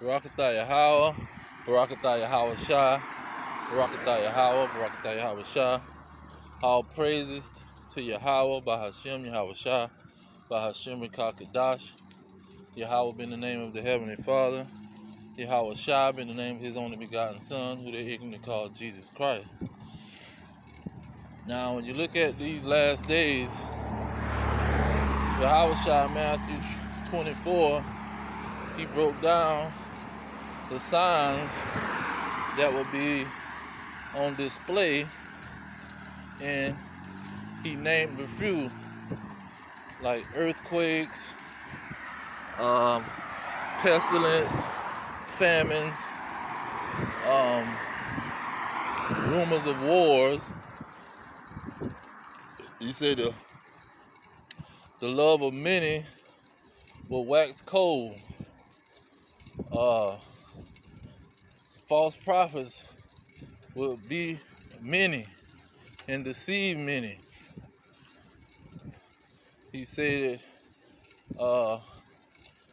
Barakatah Yahweh, Barakatah Yahweh Shah, Barakatah Yahweh, Barakatah Yahweh Shah. All praises to Yahweh, Bahashem Yahweh Shah, Bahashem Kadash. Yahweh be in the name of the Heavenly Father. Yahweh Shah be in the name of His only begotten Son, who they ignorantly call Jesus Christ. Now, when you look at these last days, Yahweh Shah, Matthew 24, he broke down the signs that will be on display, and he named a few, like earthquakes, pestilence, famines, rumors of wars. He said the love of many will wax cold. False prophets will be many and deceive many. He said that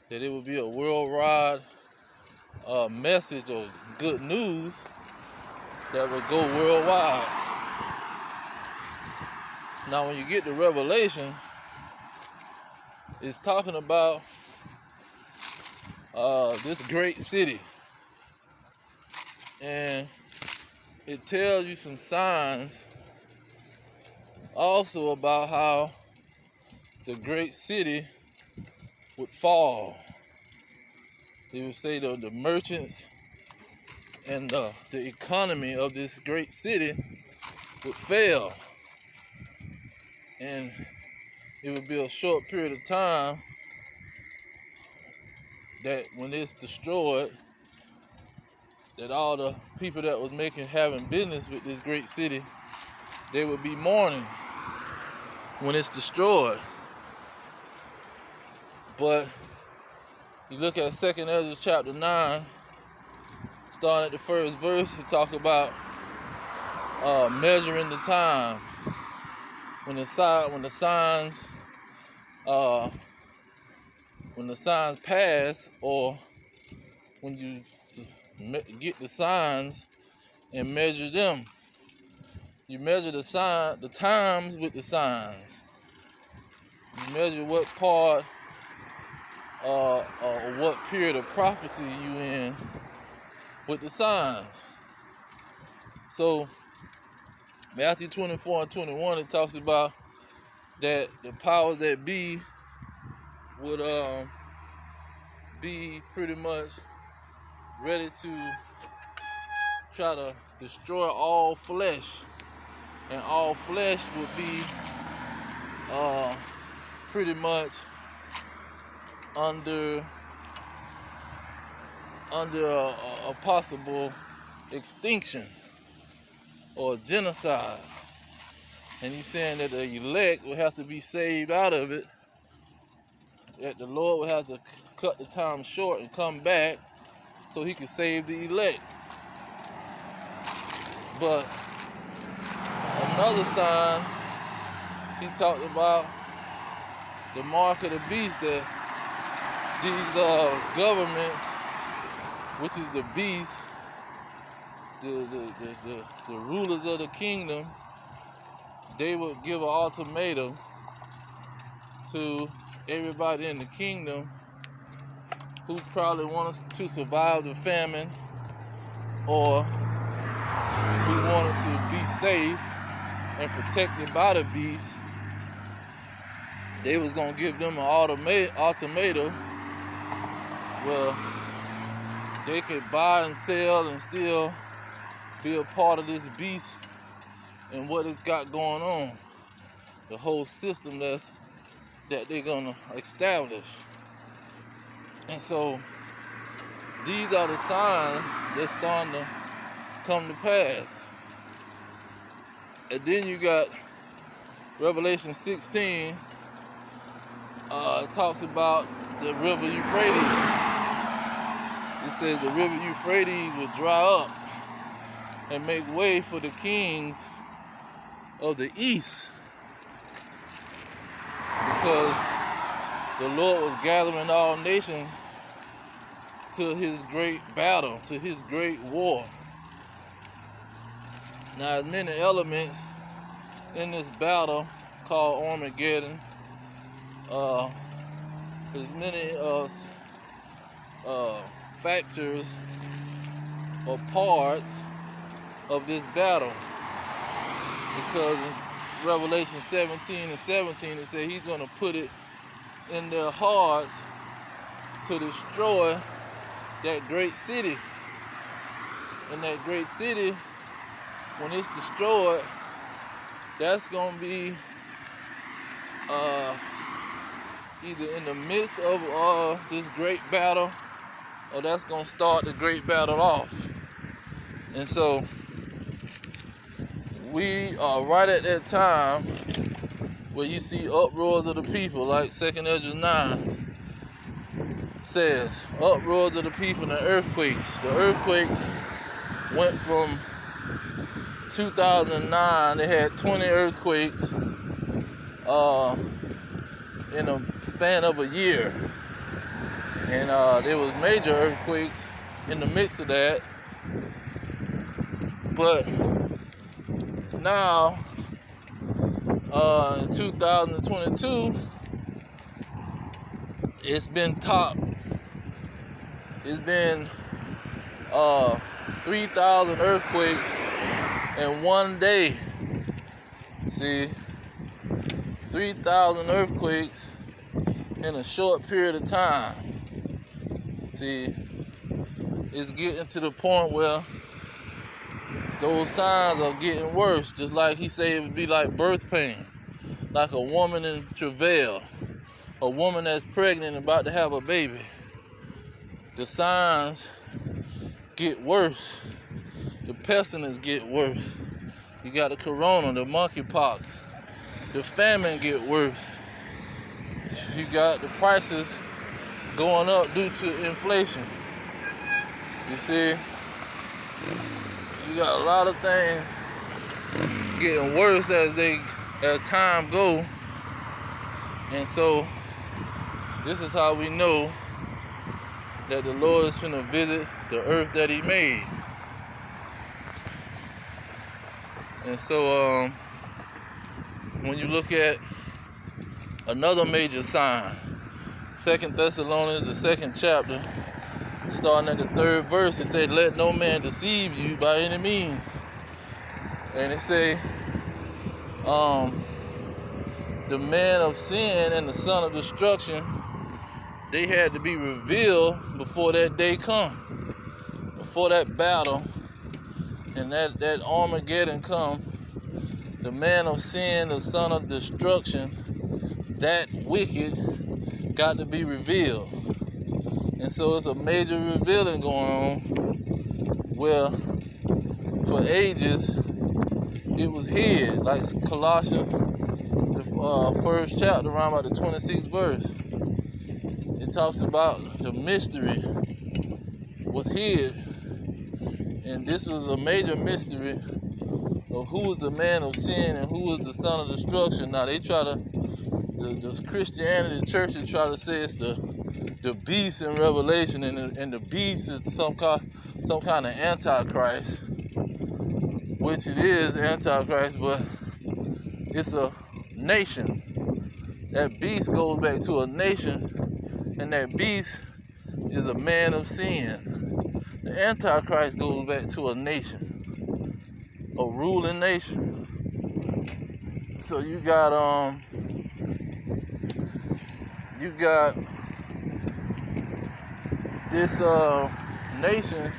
it will be a worldwide message or good news that will go worldwide. Now, when you get to Revelation, it's talking about this great city, and it tells you some signs also about how the great city would fall. It would say the merchants and the economy of this great city would fail, and it would be a short period of time that when it's destroyed, that all the people that was having business with this great city, they would be mourning when it's destroyed. But you look at 2nd Ezra chapter 9, starting at the first verse, it talks about measuring the time. When the signs pass, or when you get the signs and measure them, you measure the times with the signs. You measure what part or what period of prophecy you in with the signs. So Matthew 24 and 21, it talks about that the powers that be would be pretty much ready to try to destroy all flesh, and all flesh would be pretty much under a possible extinction or genocide. And he's saying that the elect will have to be saved out of it, that the Lord will have to cut the time short and come back so he can save the elect. But another sign, he talked about the mark of the beast, that these governments, which is the beast, the rulers of the kingdom, they would give an ultimatum to everybody in the kingdom who probably wants to survive the famine, or who wanted to be safe and protected by the beast. They was going to give them an ultimatum where they could buy and sell and still be a part of this beast and what it's got going on, the whole system that they're gonna establish. And so these are the signs that's starting to come to pass. And then you got Revelation 16. It talks about the river Euphrates. It says the river Euphrates will dry up and make way for the kings of the east, because the Lord was gathering all nations to his great battle, to his great war. Now, there's many elements in this battle called Armageddon. There's many factors or parts of this battle, because in Revelation 17:17 it says he's going to put it in their hearts to destroy that great city. And that great city, when it's destroyed, that's going to be either in the midst of this great battle, or that's going to start the great battle off. And so we are right at that time where you see uproars of the people, like 2nd Ezra 9 says, uproars of the people and the earthquakes. The earthquakes went from 2009, they had 20 earthquakes in a span of a year. And there was major earthquakes in the mix of that. But now, in 2022, it's been topped. It's been 3,000 earthquakes in one day. See, 3,000 earthquakes in a short period of time. See, it's getting to the point where those signs are getting worse. Just like he said, it would be like birth pain, like a woman in travail, a woman that's pregnant and about to have a baby. The signs get worse. The pestilence get worse. You got the corona, the monkeypox. The famine get worse. You got the prices going up due to inflation. You see, you got a lot of things getting worse as time go. And so this is how we know that the Lord is finna visit the earth that he made. And so when you look at another major sign, 2 Thessalonians, the 2nd chapter, starting at the 3rd verse, it said, let no man deceive you by any means. And it say, the man of sin and the son of destruction, they had to be revealed before that day come, before that battle and that Armageddon come. The man of sin, the son of destruction, that wicked, got to be revealed. And so it's a major revealing going on, where for ages it was hid, like Colossians, the 1st chapter, around about the 26th verse. It talks about the mystery was hid, and this was a major mystery of who is the man of sin and who is the son of destruction. Now they try to, the Christianity churches try to say it's the beast in Revelation, and the beast is some kind of antichrist, which it is antichrist, but it's a nation. That beast goes back to a nation, and that beast is a man of sin. The antichrist goes back to a nation, a ruling nation. So you got this nation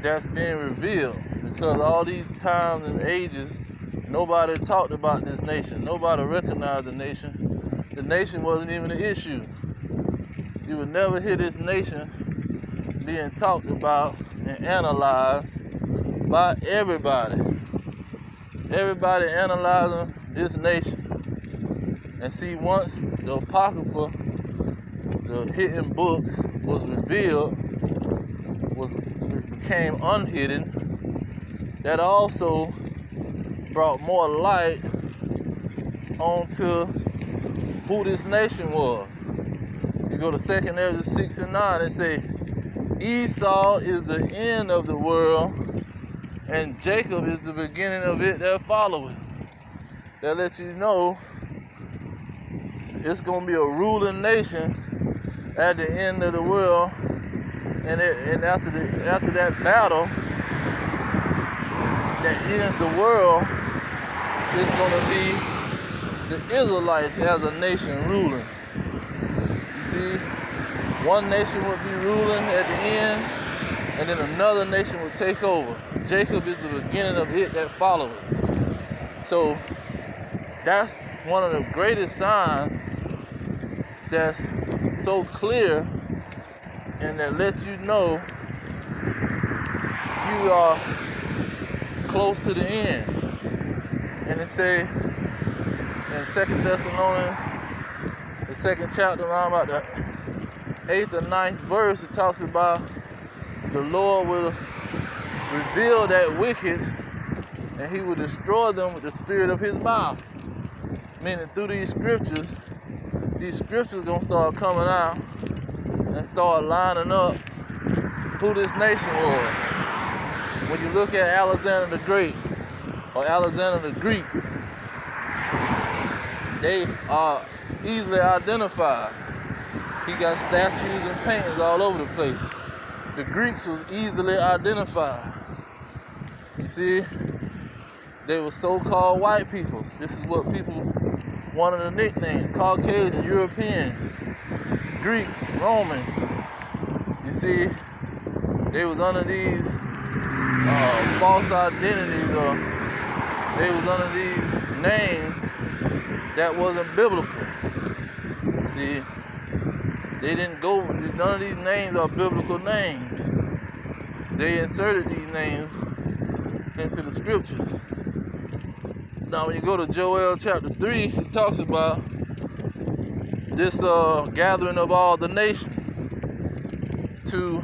that's being revealed, because all these times and ages nobody talked about this nation. Nobody recognized the nation. The nation wasn't even an issue. You would never hear this nation being talked about and analyzed by everybody. Everybody analyzing this nation. And see, once the Apocrypha, the hidden books, was revealed, became unhidden, that also brought more light onto who this nation was. You go to 2nd Ezra 6 and 9, it say, Esau is the end of the world, and Jacob is the beginning of it that followeth. That lets you know it's going to be a ruling nation at the end of the world, and after that battle that ends the world, it's going to be the Israelites as a nation ruling. You see, one nation would be ruling at the end, and then another nation would take over. Jacob is the beginning of it that followeth. So that's one of the greatest signs that's so clear, and that lets you know you are close to the end. And it say in 2 Thessalonians, the 2nd chapter, around about the 8th or 9th verse, it talks about the Lord will reveal that wicked, and he will destroy them with the spirit of his mouth. Meaning through these scriptures gonna start coming out and start lining up who this nation was. When you look at Alexander the Great or Alexander the Greek, they are easily identified. He got statues and paintings all over the place. The Greeks was easily identified. You see, they were so-called white peoples. This is what people wanted a nickname: Caucasian, European, Greeks, Romans. You see, they was under these false identities, or they was under these names that wasn't biblical. See, they didn't go, none of these names are biblical names. They inserted these names into the scriptures. Now when you go to Joel chapter 3, it talks about this gathering of all the nations to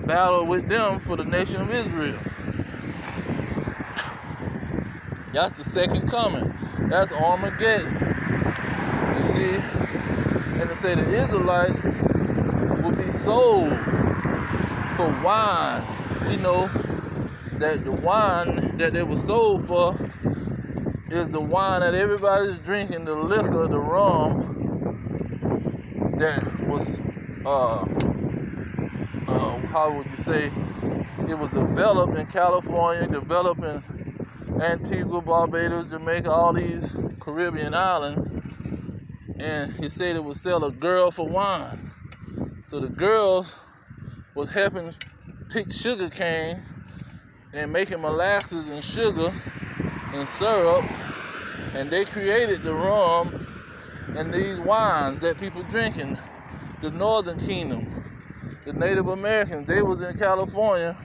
battle with them for the nation of Israel. That's the second coming. That's Armageddon. You see? And they say the Israelites will be sold for wine. We know that the wine that they were sold for is the wine that everybody's drinking, the liquor, the rum that was, how would you say, it was developed in California, developed in Antigua, Barbados, Jamaica, all these Caribbean islands. And he said it would sell a girl for wine. So the girls was helping pick sugar cane and making molasses and sugar and syrup, and they created the rum and these wines that people drinking. The Northern Kingdom, the Native Americans, they was in California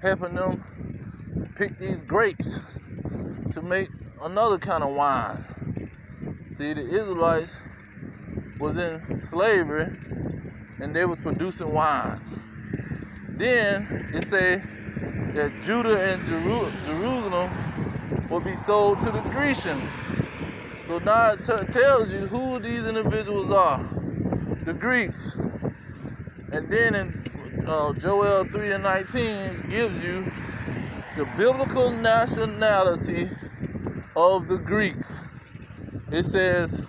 helping them pick these grapes to make another kind of wine. See, the Israelites was in slavery and they was producing wine. Then it say that Judah and Jerusalem will be sold to the Grecians. So now it tells you who these individuals are, the Greeks. And then in Joel 3 and 19, it gives you the biblical nationality of the Greeks. It says,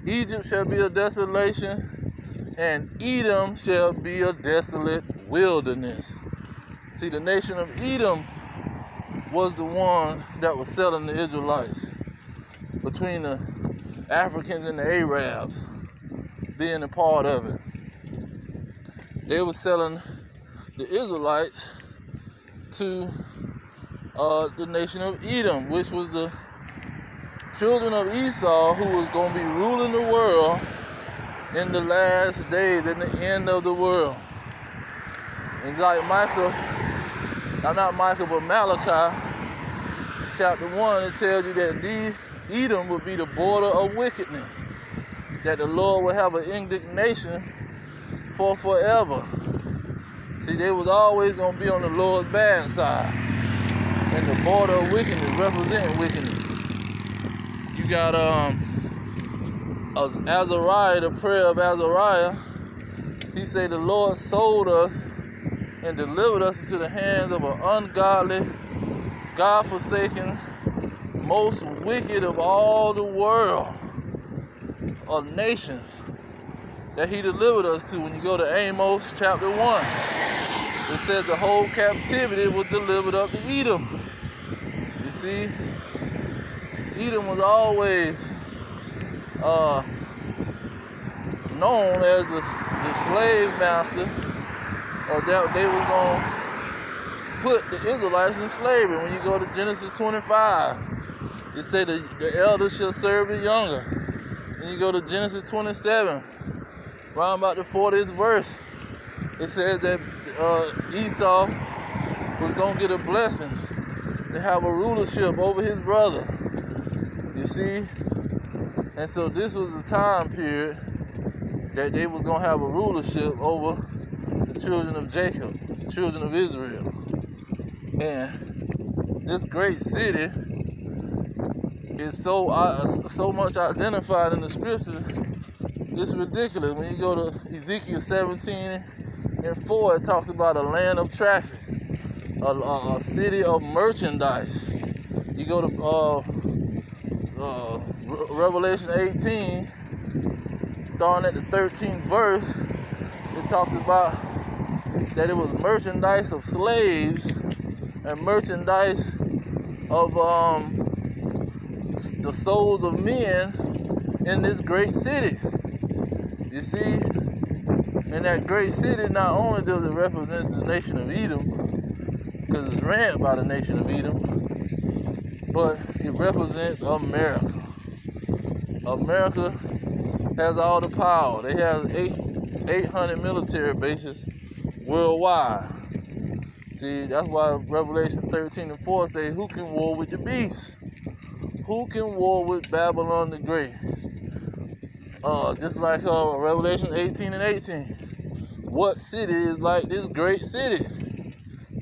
Egypt shall be a desolation, and Edom shall be a desolate wilderness. See, the nation of Edom was the one that was selling the Israelites, between the Africans and the Arabs being a part of it. They were selling the Israelites to the nation of Edom, which was the children of Esau, who was going to be ruling the world in the last days, in the end of the world. And like Malachi chapter 1, it tells you that Edom would be the border of wickedness, that the Lord would have an indignation for forever. See, they was always going to be on the Lord's bad side, and the border of wickedness representing wickedness. You got Azariah, the prayer of Azariah, he said, the Lord sold us and delivered us into the hands of an ungodly, God-forsaken, most wicked of all the world, of nations, that he delivered us to. When you go to Amos chapter 1, it says the whole captivity was delivered up to Edom. You see, Edom was always known as the slave master, or that they was going to put the Israelites in slavery. When you go to Genesis 25, it say the elder shall serve the younger. When you go to Genesis 27, around about the 40th verse, it says that Esau was going to get a blessing to have a rulership over his brother. You see? And so this was the time period that they was going to have a rulership over the children of Jacob, the children of Israel. And this great city is so much identified in the scriptures, it's ridiculous. When you go to Ezekiel 17:4, it talks about a land of traffic, a city of merchandise. You go to Revelation 18, starting at the 13th verse, it talks about that it was merchandise of slaves and merchandise of the souls of men in this great city. You see, in that great city, not only does it represent the nation of Edom, because it's ran by the nation of Edom, but it represents America. America has all the power. They have 800 military bases worldwide. See, that's why Revelation 13:4 says, who can war with the beast? Who can war with Babylon the Great? Just like Revelation 18:18. What city is like this great city?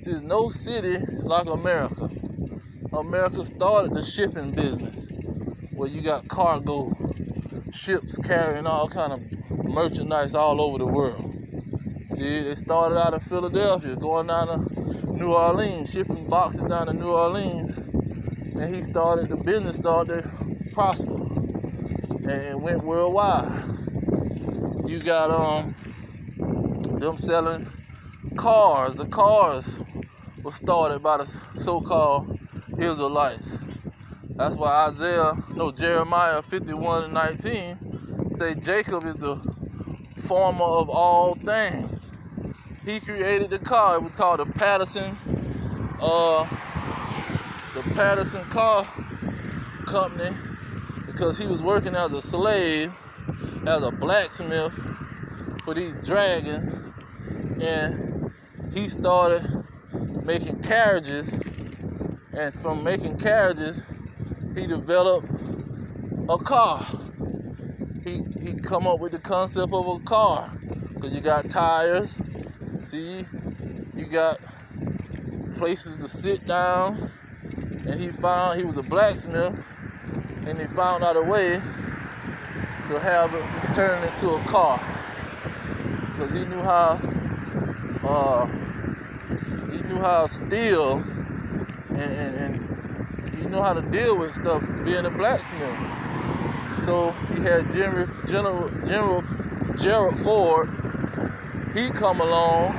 There's no city like America. America started the shipping business, where you got cargo ships carrying all kind of merchandise all over the world. See, they started out of Philadelphia, going down to New Orleans, shipping boxes down to New Orleans, and the business started to prosper, and it went worldwide. You got them selling cars. The cars were started by the so-called Israelites. That's why Jeremiah 51:19 say Jacob is the former of all things. He created the car. It was called the Patterson Car Company, because he was working as a slave, as a blacksmith for these dragons, and he started making carriages, and from making carriages, he developed a car. He come up with the concept of a car, because you got tires, see, you got places to sit down, and he was a blacksmith, and he found out a way to have it turn into a car, because he knew how steel and he knew how to deal with stuff being a blacksmith. So he had General Gerald Ford. He come along,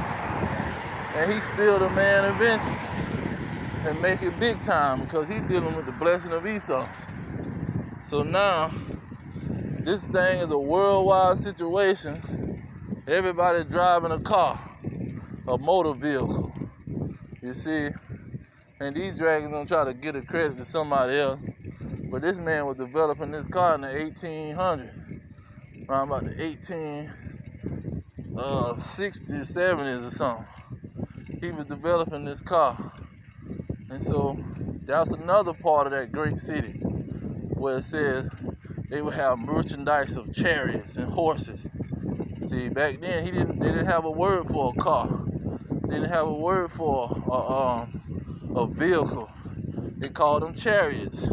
and he steal the man invention and make it big time, because he's dealing with the blessing of Esau. So now, this thing is a worldwide situation. Everybody driving a car, a motor vehicle. You see, and these dragons don't try to get a credit to somebody else. But this man was developing this car in the 1800s, around about the 1860s, 70s or something. He was developing this car. And so that's another part of that great city, where it says they would have merchandise of chariots and horses. See, back then they didn't have a word for a car. They didn't have a word for a vehicle. They called them chariots.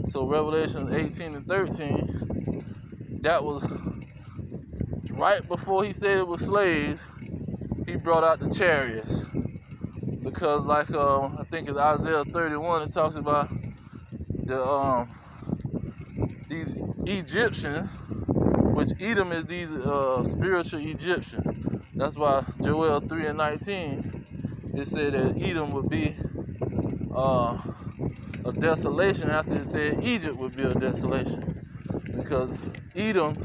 So Revelation 18:13, that was right before he said it was slaves. He brought out the chariots, because like I think it's Isaiah 31, it talks about these Egyptians, which Edom is these spiritual Egyptians. That's why Joel 3:19, it said that Edom would be a desolation after it said Egypt would be a desolation, because Edom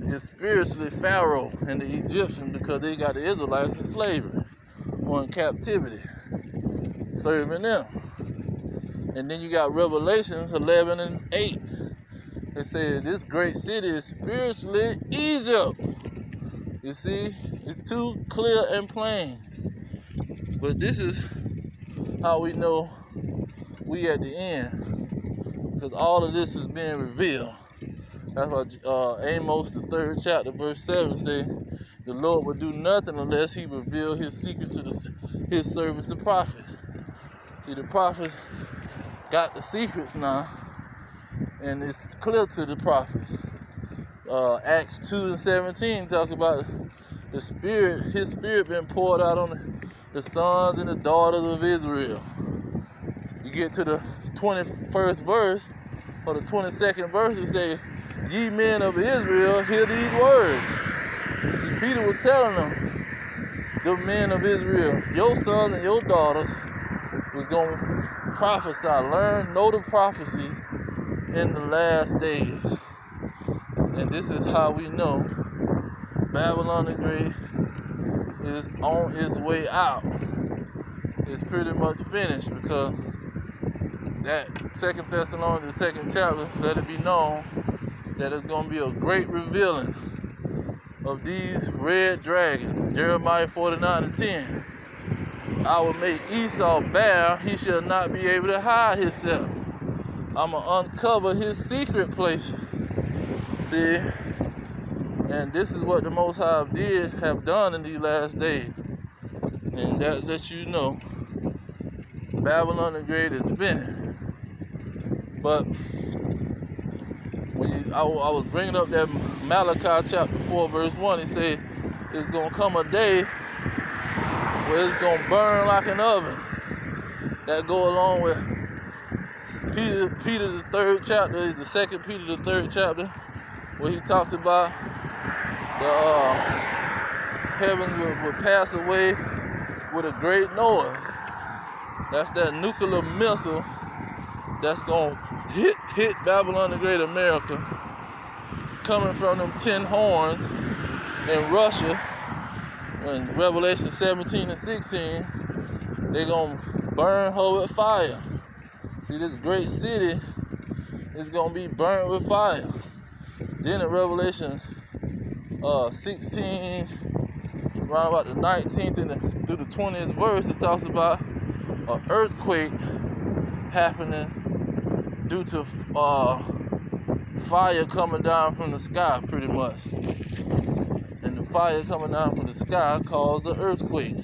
is spiritually Pharaoh and the Egyptians, because they got the Israelites in slavery or in captivity, serving them. And then you got Revelations 11:8. It says this great city is spiritually Egypt. You see, it's too clear and plain. But this is how we know we at the end, because all of this is being revealed. That's why Amos, the 3rd chapter, verse 7 says, the Lord will do nothing unless he reveal his secrets to his servants, the prophets. See, the prophets got the secrets now, and it's clear to the prophets. Acts 2:17 talks about the Spirit, his Spirit been poured out on the sons and the daughters of Israel. You get to the 21st verse, or the 22nd verse, it says, ye men of Israel, hear these words. See, Peter was telling them, the men of Israel, your sons and your daughters was going to prophesy, know the prophecy in the last days. And this is how we know Babylon the Great is on its way out. It's pretty much finished, because that 2 Thessalonians, the 2nd chapter, let it be known that it's going to be a great revealing of these red dragons. Jeremiah 49:10. I will make Esau bare, he shall not be able to hide himself. I'm going to uncover his secret places. See? And this is what the Most High have done in these last days. And that lets you know Babylon the Great is finished. But when I was bringing up that Malachi chapter 4 verse 1, he said it's going to come a day where it's going to burn like an oven. That go along with Peter the 3rd chapter, is the 2nd Peter the 3rd chapter, where he talks about the heaven would pass away with a great noise. That's that nuclear missile that's gonna hit Babylon the Great America, coming from them 10 horns in Russia. In Revelation 17:16, they gonna burn her with fire. See, this great city is gonna be burnt with fire. Then in Revelation 16, around about the 19th through the 20th verse, it talks about an earthquake happening due to fire coming down from the sky, pretty much. And the fire coming down from the sky caused the earthquake.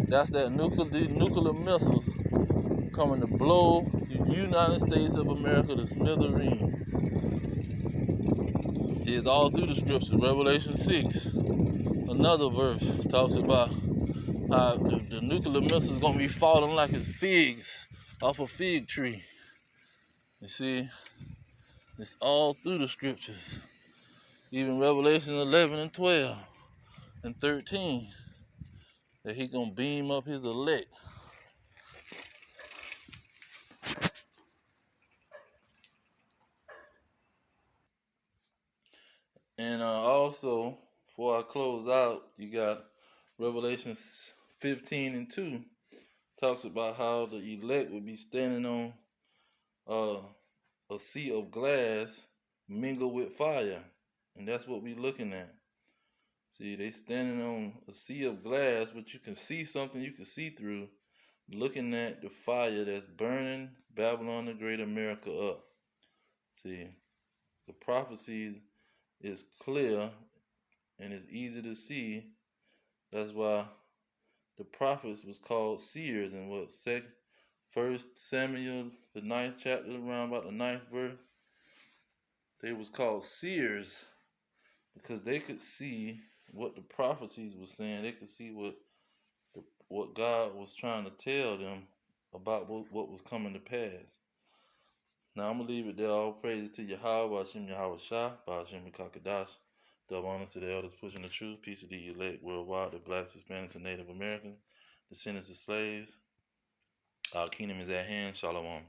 That's that nuclear missiles coming to blow the United States of America to smithereens. It's all through the scriptures. Revelation 6, another verse, talks about how the nuclear missiles going to be falling like it's figs off a fig tree. You see, it's all through the scriptures. Even Revelation 11 and 12 and 13, that he going to beam up his elect. And also, before I close out, you got Revelation 15 and 2, talks about how the elect would be standing on a sea of glass mingled with fire. And that's what we're looking at. See, they standing on a sea of glass, but you can see something you can see through, looking at the fire that's burning Babylon the Great America up. See, the prophecy is clear and it's easy to see. That's why the prophets was called seers in what, 1 Samuel, the 9th chapter, around about the 9th verse. They was called seers because they could see what the prophecies were saying. They could see what God was trying to tell them about what was coming to pass. Now I'm gonna leave it there. All praises to Yahweh, Hashem Yahweh Shah, Hashem Kakadash. Double honors to the elders pushing the truth. Peace to the elect worldwide, the blacks, Hispanics, and Native Americans, descendants of slaves. Our kingdom is at hand. Shalom.